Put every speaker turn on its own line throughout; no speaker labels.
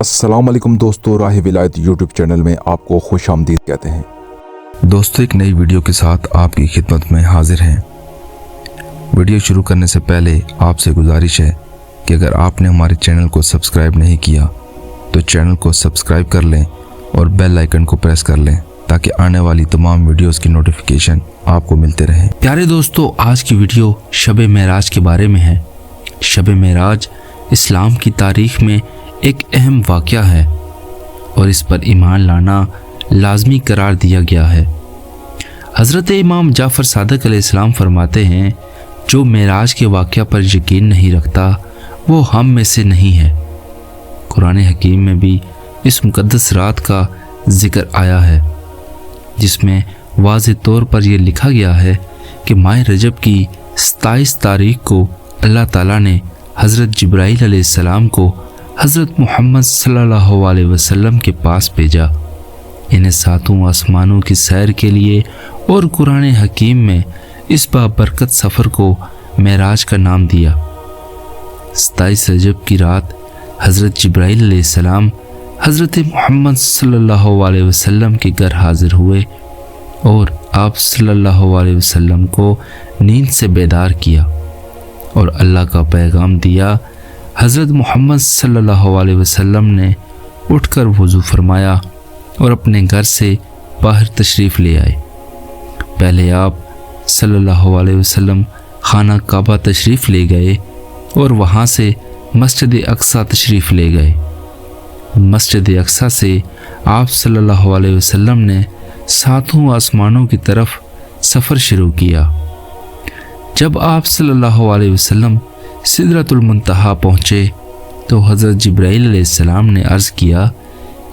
अस्सलाम वालेकुम दोस्तों, राह विलायत यूट्यूब चैनल में आपको खुश आमदीद कहते हैं। दोस्तों, एक नई वीडियो के साथ आपकी खिदमत में हाजिर हैं। वीडियो शुरू करने से पहले आपसे गुजारिश है कि अगर आपने हमारे चैनल को सब्सक्राइब नहीं किया तो चैनल को सब्सक्राइब कर लें और बेल आइकन को प्रेस कर लें ताकि आने वाली तमाम वीडियोस की नोटिफिकेशन आपको मिलते रहें।
प्यारे दोस्तों, आज की वीडियो शब मेराज के बारे में है। शब मेराज इस्लाम की तारीख में एक अहम वाक़या है और इस पर ईमान लाना लाजमी करार दिया गया है। हज़रत इमाम जाफ़र सादिक़ अलैहिस्सलाम फरमाते हैं, जो मेराज के वाक़या पर यकीन नहीं रखता वो हम में से नहीं है। कुरान हकीम में भी इस मुक़द्दस रात का ज़िक्र आया है जिसमें वाज़ेह तौर पर यह लिखा गया है कि माह रजब की 27 तारीख को अल्लाह ताला ने हज़रत जिब्राईल अलैहिस्सलाम को हज़रत मोहम्मद सल्लल्लाहु अलैहि वसल्लम के पास भेजा। इन्हें सातों आसमानों की सैर के लिए और कुरान हकीम में इस बाबरकत सफ़र को मेराज का नाम दिया। 27 रजब की रात हज़रत जिब्राईल अलैहिस्सलाम हज़रत मोहम्मद सल्लल्लाहु अलैहि वसल्लम के घर हाज़िर हुए और आप सल्लल्लाहु अलैहि वसल्लम को नींद से बेदार किया और अल्लाह का पैगाम दिया। हज़रत मोहम्मद सल्लल्लाहु अलैहि वसल्लम ने उठकर वज़ू फरमाया और अपने घर से बाहर तशरीफ़ ले आए। पहले आप सल्लल्लाहु अलैहि वसल्लम खाना काबा तशरीफ़ ले गए और वहाँ से मस्जिद अक्सा तशरीफ़ ले गए। मस्जिद अक्सा से आप सल्लल्लाहु अलैहि वसल्लम ने सातों आसमानों की तरफ सफ़र शुरू किया। जब आप सल्लल्लाहु अलैहि वसल्लम सिदरतुल मुंतहा पहुँचे तो हज़रत जिब्राईल अलैहिस्सलाम ने अर्ज़ किया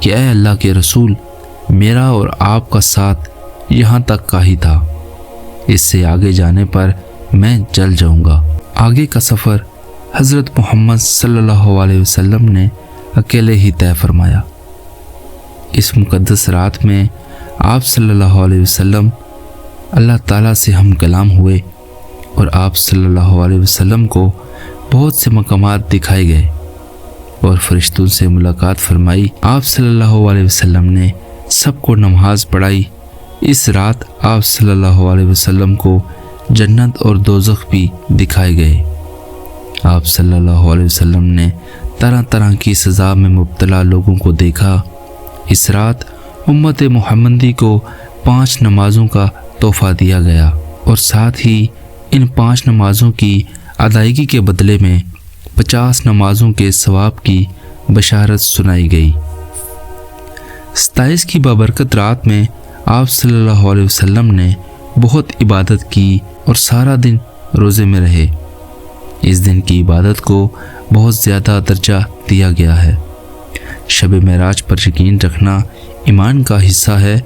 कि ऐ अल्लाह के रसूल, मेरा और आपका साथ यहाँ तक का ही था, इससे आगे जाने पर मैं जल जाऊँगा। आगे का सफ़र हज़रत मोहम्मद सल्लल्लाहु अलैहि वसल्लम ने अकेले ही तय फरमाया। इस मुक़द्दस रात में आप सल्लल्लाहु अलैहि वसल्लम अल्लाह ताला से हम कलाम हुए और आप सल्लल्लाहु अलैहि वसल्लम को बहुत से मकामात दिखाए गए और फरिश्तों से मुलाकात फरमाई। आप सल्लल्लाहु अलैहि वसल्लम ने सबको नमाज पढ़ाई। इस रात आप सल्लल्लाहु अलैहि वसल्लम को जन्नत और दोज़ख भी दिखाए गए। आप सल्लल्लाहु अलैहि वसल्लम ने तरह तरह की सज़ा में मुब्तला लोगों को देखा। इस रात उम्मत मुहम्मदी को 5 नमाज़ों का तोहफ़ा दिया गया और साथ ही इन 5 नमाज़ों की अदायगी के बदले में 50 नमाज़ों के सवाब की बशारत सुनाई गई। 27 की बाबरकत रात में आप सल्लल्लाहु अलैहि वसल्लम ने बहुत इबादत की और सारा दिन रोज़े में रहे। इस दिन की इबादत को बहुत ज़्यादा दर्जा दिया गया है। शब मेराज पर यकीन रखना ईमान का हिस्सा है।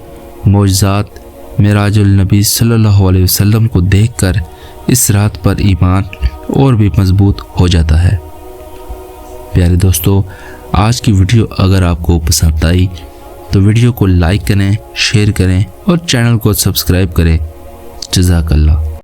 मौजज़ात मेराजुल नबी सल्लल्लाहु अलैहि वसल्लम को देखकर इस रात पर ईमान और भी मजबूत हो जाता है। प्यारे दोस्तों, आज की वीडियो अगर आपको पसंद आई तो वीडियो को लाइक करें, शेयर करें और चैनल को सब्सक्राइब करें। जज़ाकल्लाह।